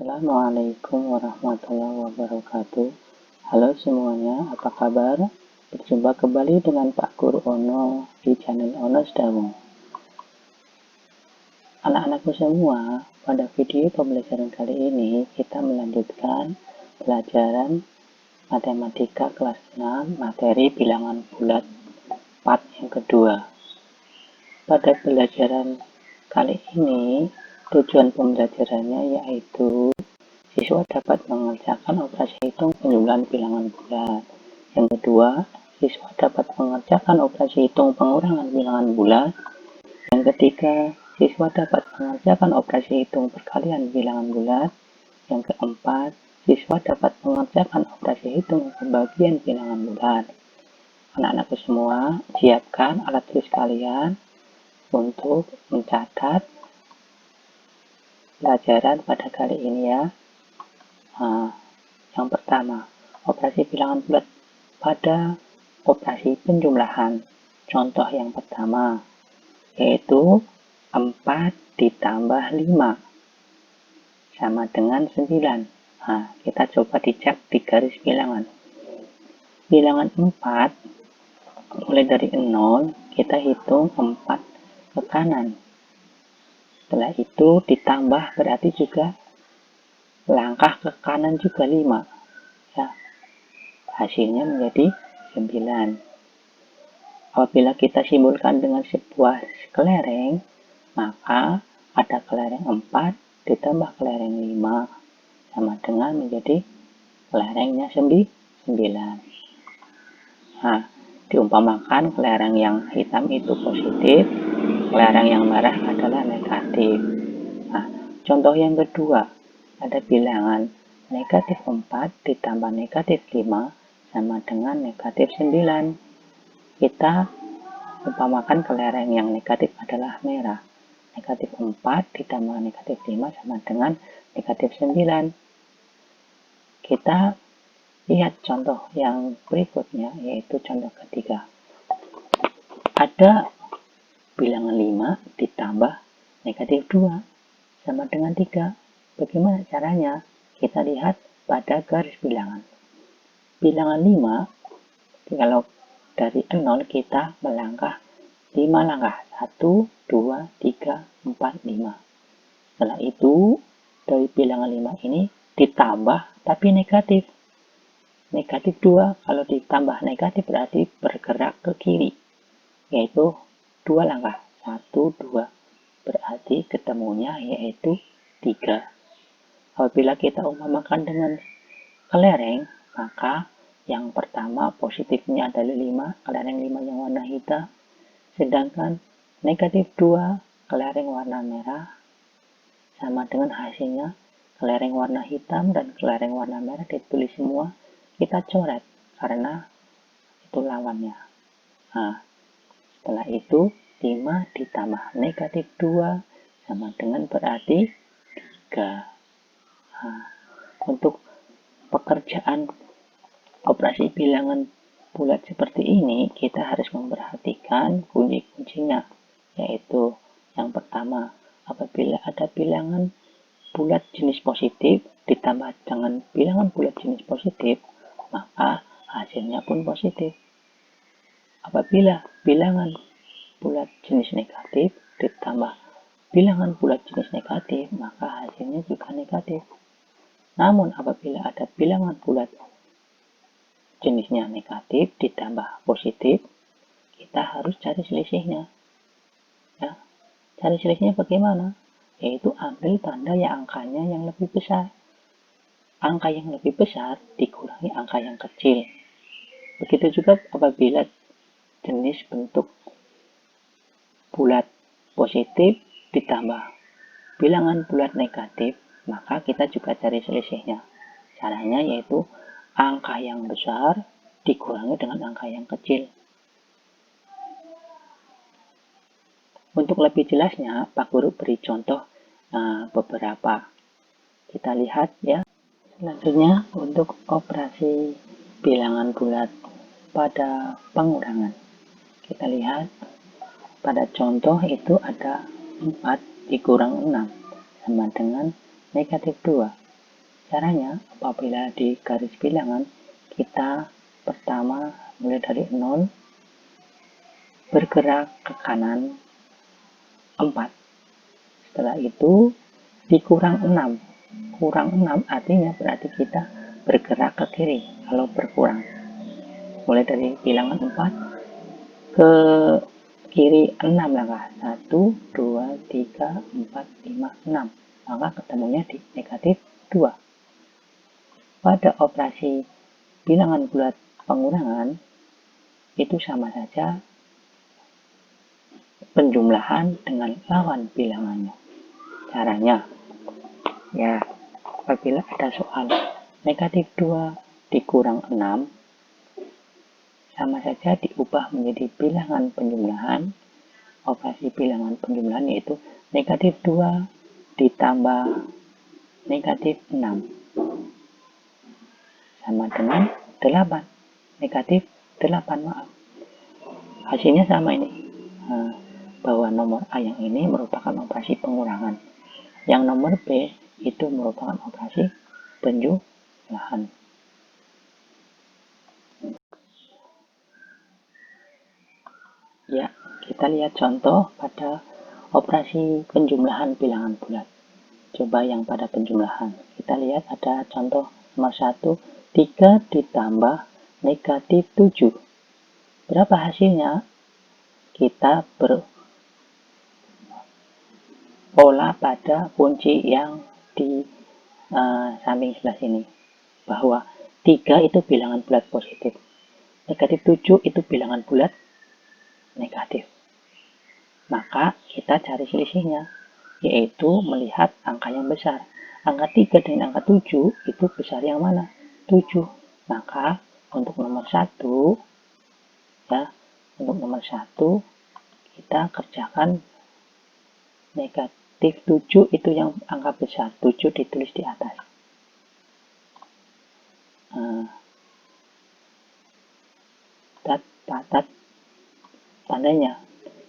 Assalamualaikum warahmatullahi wabarakatuh. Halo semuanya, apa kabar? Berjumpa kembali dengan Pak Guru Ono di channel Ono Sedamu. Anak-anakku semua, pada video pembelajaran kali ini kita melanjutkan pelajaran matematika kelas 6 materi bilangan bulat part yang kedua. Pada pelajaran kali ini tujuan pembelajarannya yaitu siswa dapat mengerjakan operasi hitung penjumlahan bilangan bulat. Yang kedua, siswa dapat mengerjakan operasi hitung pengurangan bilangan bulat. Yang ketiga, siswa dapat mengerjakan operasi hitung perkalian bilangan bulat. Yang keempat, siswa dapat mengerjakan operasi hitung pembagian bilangan bulat. Anak-anakku semua, siapkan alat tulis kalian untuk mencatat pelajaran pada kali ini ya. Yang pertama, operasi bilangan bulat pada operasi penjumlahan. Contoh yang pertama, yaitu 4 ditambah 5 sama dengan 9. Kita coba dicek di garis bilangan. Bilangan 4, mulai dari 0, kita hitung 4 ke kanan. Setelah itu ditambah berarti juga langkah ke kanan juga 5. Ya. Hasilnya menjadi 9. Apabila kita simbolkan dengan sebuah kelereng, maka ada kelereng 4 ditambah kelereng 5 sama dengan menjadi kelerengnya 9. Diumpamakan kelereng yang hitam itu positif, kelereng yang merah adalah negatif. Contoh yang kedua, ada bilangan negatif 4 ditambah negatif 5 sama dengan negatif 9. Kita umpamakan kelereng yang negatif adalah merah. Negatif 4 ditambah negatif 5 sama dengan negatif 9. Kita lihat contoh yang berikutnya, yaitu contoh ketiga. Ada bilangan 5 ditambah negatif 2 sama dengan 3. Bagaimana caranya? Kita lihat pada garis bilangan. Bilangan 5, kalau dari 0 kita melangkah 5 langkah. 1, 2, 3, 4, 5. Setelah itu, dari bilangan 5 ini ditambah tapi negatif. Negatif 2, kalau ditambah negatif berarti bergerak ke kiri. Yaitu 2 langkah. 1, 2. Berarti ketemunya yaitu 3. Apabila kita umpamakan dengan kelereng, maka yang pertama positifnya adalah 5, kelereng 5 yang warna hitam. Sedangkan negatif 2, kelereng warna merah, sama dengan hasilnya kelereng warna hitam dan kelereng warna merah ditulis semua, kita coret karena itu lawannya. Setelah itu 5 ditambah negatif 2 sama dengan berarti 3. Untuk pekerjaan operasi bilangan bulat seperti ini, kita harus memperhatikan kunci-kuncinya, yaitu yang pertama, apabila ada bilangan bulat jenis positif ditambah dengan bilangan bulat jenis positif, maka hasilnya pun positif. Apabila bilangan bulat jenis negatif ditambah bilangan bulat jenis negatif, maka hasilnya juga negatif. Namun apabila ada bilangan bulat jenisnya negatif ditambah positif, kita harus cari selisihnya. Cari selisihnya bagaimana? Yaitu ambil tanda yang angkanya yang lebih besar. Angka yang lebih besar dikurangi angka yang kecil. Begitu juga apabila jenis bentuk bulat positif ditambah bilangan bulat negatif, maka kita juga cari selisihnya. Caranya yaitu angka yang besar dikurangi dengan angka yang kecil. Untuk lebih jelasnya, Pak Guru beri contoh beberapa. Kita lihat ya. Selanjutnya untuk operasi bilangan bulat pada pengurangan. Kita lihat pada contoh itu ada 4 dikurang 6 sama dengan negatif 2. Caranya, apabila di garis bilangan, kita pertama mulai dari 0, bergerak ke kanan 4. Setelah itu, dikurang 6. Kurang 6 artinya berarti kita bergerak ke kiri kalau berkurang. Mulai dari bilangan 4 ke kiri 6 langkah. 1, 2, 3, 4, 5, 6. Maka ketemunya di negatif 2. Pada operasi bilangan bulat pengurangan, itu sama saja penjumlahan dengan lawan bilangannya. Caranya, ya, apabila ada soal negatif 2 dikurang 6, sama saja diubah menjadi bilangan penjumlahan. Operasi bilangan penjumlahan yaitu negatif 2 ditambah negatif 6 sama dengan 8. Negatif 8, maaf. Hasilnya sama ini. Bahwa nomor A yang ini merupakan operasi pengurangan. Yang nomor B itu merupakan operasi penjumlahan. Ya, kita lihat contoh pada operasi penjumlahan bilangan bulat. Coba yang pada penjumlahan. Kita lihat ada contoh nomor 1, 3 ditambah negatif 7. Berapa hasilnya? Kita berolah pada kunci yang di samping sebelah sini. Bahwa 3 itu bilangan bulat positif. Negatif 7 itu bilangan bulat negatif. Maka kita cari selisihnya, yaitu melihat angka yang besar. Angka 3 dan angka 7 itu besar yang mana? 7. Maka untuk nomor 1, ya, untuk nomor 1 kita kerjakan negatif 7 itu yang angka besar. 7 ditulis di atas. Tandanya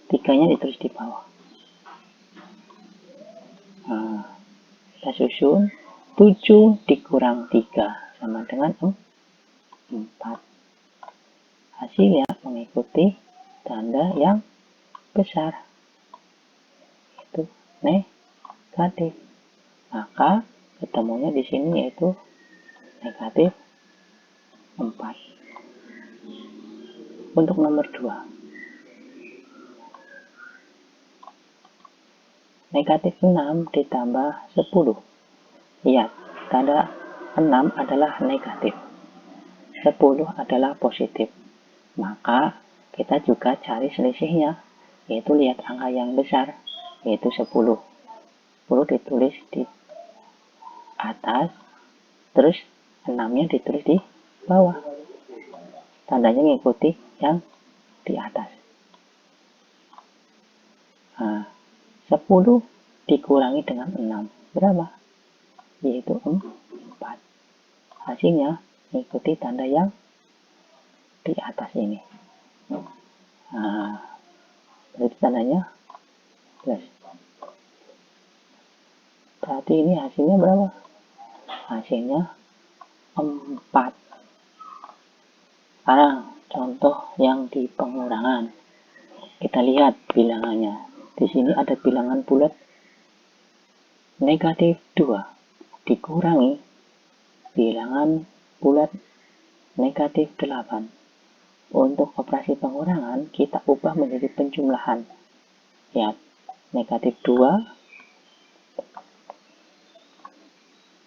3-nya ditulis di bawah. Kita susun 7 dikurang 3 sama dengan 4. Hasilnya mengikuti tanda yang besar, itu negatif. Maka ketemunya di sini yaitu negatif 4. Untuk nomor 2, negatif 6 ditambah 10. Lihat, tanda 6 adalah negatif, 10 adalah positif. Maka kita juga cari selisihnya, yaitu lihat angka yang besar, yaitu 10. 10 ditulis di atas, terus 6-nya ditulis di bawah. Tandanya mengikuti yang di atas. 10 dikurangi dengan 6 berapa? Yaitu 4. Hasilnya mengikuti tanda yang di atas ini. Berarti tandanya plus. Berarti ini hasilnya berapa? Hasilnya 4. Sekarang contoh yang di pengurangan. Kita lihat bilangannya. Di sini ada bilangan bulat negatif 2 dikurangi bilangan bulat negatif 8. Untuk operasi pengurangan kita ubah menjadi penjumlahan. Lihat, negatif 2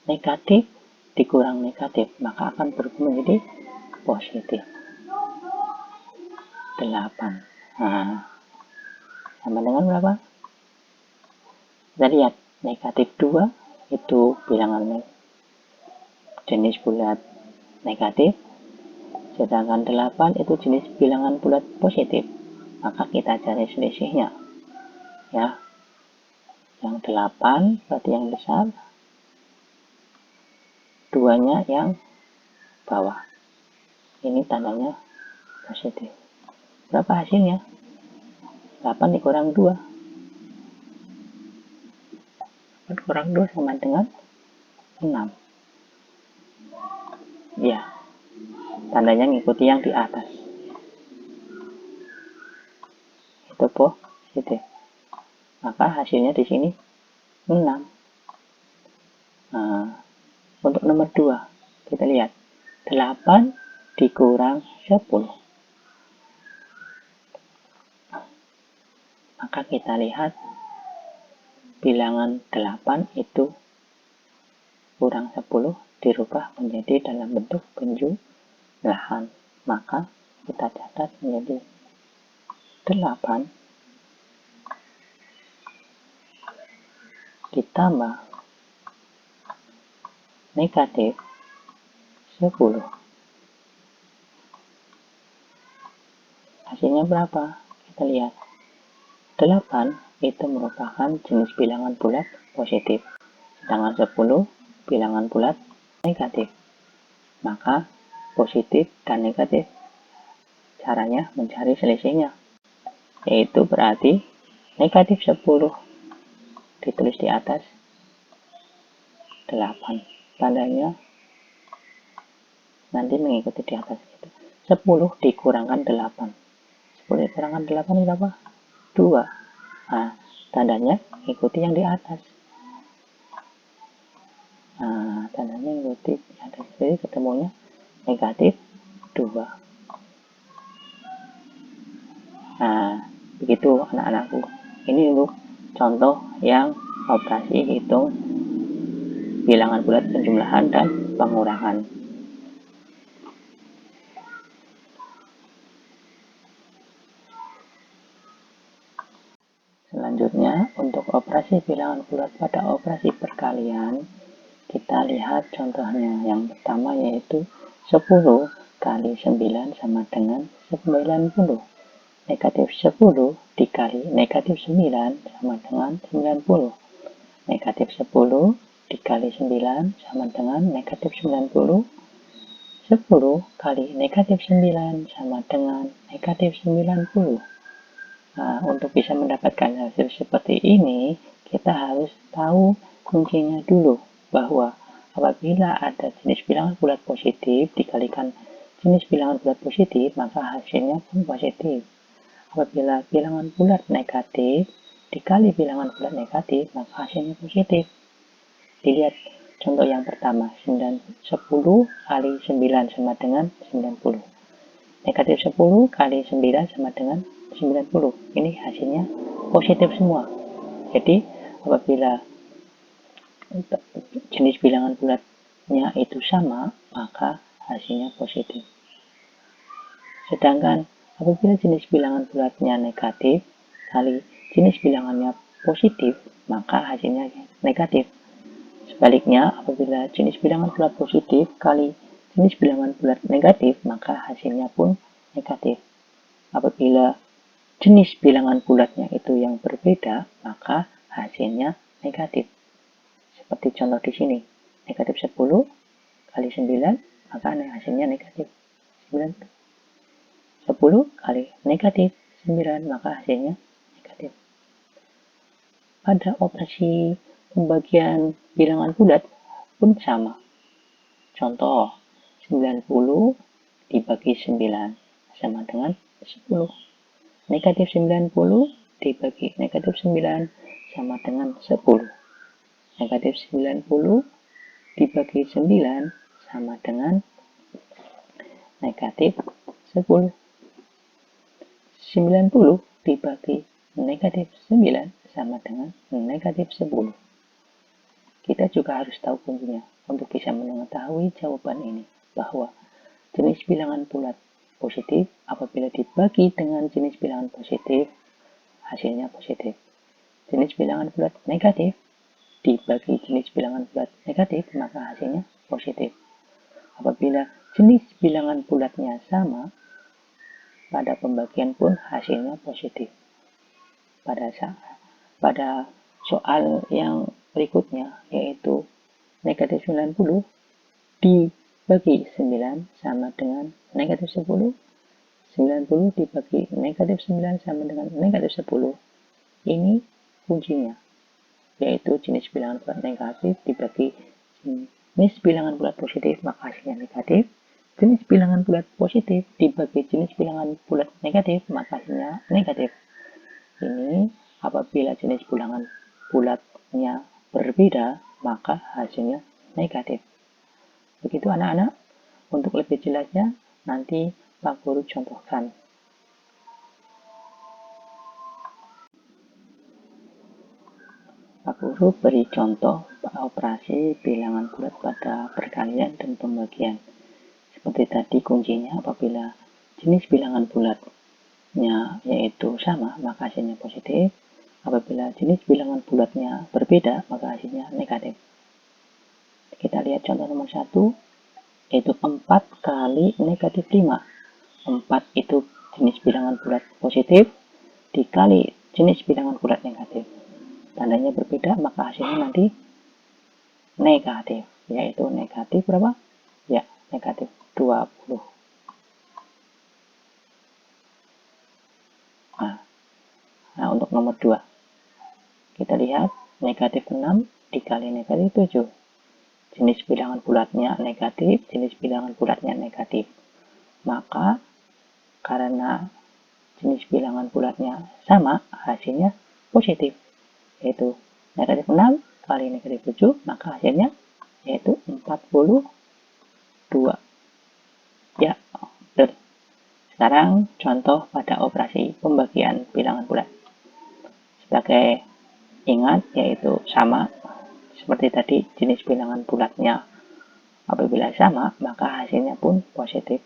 negatif dikurang negatif, maka akan berubah menjadi positif 8. Sama dengan berapa? Kita lihat, negatif 2 itu bilangan jenis bulat negatif, sedangkan 8 itu jenis bilangan bulat positif. Maka kita cari selisihnya, ya. Yang 8 berarti yang besar, 2-nya yang bawah. Ini tandanya positif. Berapa hasilnya? 8 dikurang 2. 8 kurang 2 sama dengan 6. Ya, tandanya ngikuti yang di atas. Itu positif. Maka hasilnya di sini 6. Nah, untuk nomor 2, kita lihat 8 dikurang 10. Maka kita lihat bilangan 8 itu kurang 10 dirubah menjadi dalam bentuk penjumlahan. Maka kita catat menjadi 8 ditambah negatif 10. Hasilnya berapa? Kita lihat. 8 itu merupakan jenis bilangan bulat positif. Sedangkan 10 bilangan bulat negatif. Maka positif dan negatif caranya mencari selisihnya. Yaitu berarti negatif 10 ditulis di atas 8. Tandanya nanti mengikuti di atas itu. 10 dikurangkan 8. 10 dikurangkan 8 berapa? 2. Nah, tandanya ikuti yang di atas. Nah, tandanya ikuti di atas. Jadi ketemunya negatif 2. Nah, begitu anak-anakku. Ini untuk contoh yang operasi hitung bilangan bulat penjumlahan dan pengurangan. Selanjutnya, untuk operasi bilangan bulat pada operasi perkalian, kita lihat contohnya. Yang pertama yaitu 10 kali 9 sama dengan 90. Negatif 10 dikali negatif 9 sama dengan 90. Negatif 10 dikali 9 sama dengan negatif 90. 10 kali negatif 9 sama dengan negatif 90. Nah, untuk bisa mendapatkan hasil seperti ini, kita harus tahu kuncinya dulu, bahwa apabila ada jenis bilangan bulat positif dikalikan jenis bilangan bulat positif, maka hasilnya pun positif. Apabila bilangan bulat negatif dikali bilangan bulat negatif, maka hasilnya positif. Dilihat contoh yang pertama, 10 kali 9 sama dengan 90. Negatif 10 kali 9 sama dengan 90. Ini hasilnya positif semua. Jadi apabila jenis bilangan bulatnya itu sama, maka hasilnya positif. Sedangkan apabila jenis bilangan bulatnya negatif kali jenis bilangannya positif, maka hasilnya negatif. Sebaliknya, apabila jenis bilangan bulat positif kali jenis bilangan bulat negatif, maka hasilnya pun negatif. Apabila jenis bilangan bulatnya itu yang berbeda, maka hasilnya negatif. Seperti contoh di sini, negatif 10 kali 9, maka hasilnya negatif 9. 10 kali negatif 9, maka hasilnya negatif. Pada operasi pembagian bilangan bulat pun sama. Contoh, 90 dibagi 9 sama dengan 10. Negatif 90 dibagi negatif 9 sama dengan 10. Negatif 90 dibagi 9 sama dengan negatif 10. 90 dibagi negatif 9 sama dengan negatif 10. Kita juga harus tahu kuncinya untuk bisa mengetahui jawaban ini, bahwa jenis bilangan bulat positif apabila dibagi dengan jenis bilangan positif, hasilnya positif. Jenis bilangan bulat negatif dibagi jenis bilangan bulat negatif, maka hasilnya positif. Apabila jenis bilangan bulatnya sama, pada pembagian pun hasilnya positif. Pada soal yang berikutnya, yaitu negatif 90 dibagi 9 sama dengan negatif 10. 90 dibagi negatif 9 sama dengan negatif 10. Ini kuncinya, yaitu jenis bilangan bulat negatif dibagi jenis bilangan bulat positif maka hasilnya negatif. Jenis bilangan bulat positif dibagi jenis bilangan bulat negatif maka hasilnya negatif. Ini apabila jenis bilangan bulatnya berbeda maka hasilnya negatif. Begitu anak-anak. Untuk lebih jelasnya nanti Pak Guru contohkan. Pak Guru beri contoh operasi bilangan bulat pada perkalian dan pembagian. Seperti tadi kuncinya apabila jenis bilangan bulatnya yaitu sama maka hasilnya positif. Apabila jenis bilangan bulatnya berbeda maka hasilnya negatif. Kita lihat contoh nomor 1, yaitu 4 kali negatif 5. 4 itu jenis bilangan bulat positif dikali jenis bilangan bulat negatif. Tandanya berbeda maka hasilnya nanti negatif, yaitu negatif berapa? Ya, negatif 20. Nah, untuk nomor 2 kita lihat negatif 6 dikali negatif 7. Jenis bilangan bulatnya negatif, jenis bilangan bulatnya negatif. Maka karena jenis bilangan bulatnya sama, hasilnya positif, yaitu negatif 6 kali negatif 7, maka hasilnya yaitu 42. Ya, betul. Sekarang contoh pada operasi pembagian bilangan bulat. Sebagai ingat, yaitu sama, seperti tadi jenis bilangan bulatnya apabila sama, maka hasilnya pun positif.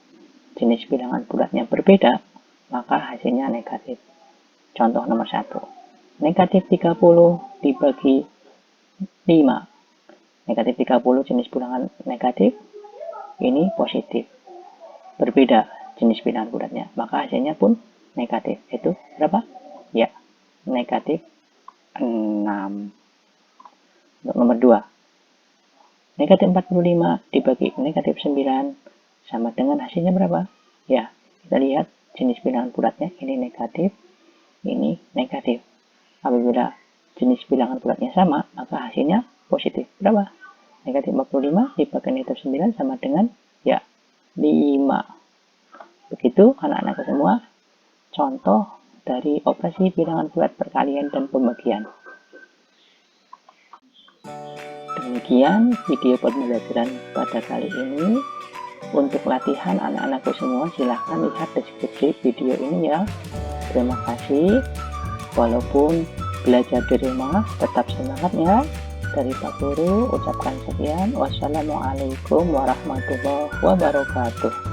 Jenis bilangan bulatnya berbeda, maka hasilnya negatif. Contoh nomor 1. Negatif 30 dibagi 5. Negatif 30 jenis bilangan negatif, ini positif. Berbeda jenis bilangan bulatnya, maka hasilnya pun negatif. Itu berapa? Ya, negatif 6. Untuk nomor 2. Negatif 45 dibagi negatif 9 sama dengan hasilnya berapa? Ya, kita lihat jenis bilangan bulatnya ini negatif, ini negatif. Apabila jenis bilangan bulatnya sama, maka hasilnya positif. Berapa? Negatif 45 dibagi negatif 9 sama dengan ya 5. Begitu anak-anakku semua, contoh dari operasi bilangan bulat perkalian dan pembagian. Demikian video pembelajaran pada kali ini. Untuk latihan anak-anakku semua, silahkan lihat deskripsi video ini ya. Terima kasih. Walaupun belajar di rumah, tetap semangat ya. Dari Pak Guru, ucapkan sekian. Wassalamualaikum warahmatullahi wabarakatuh.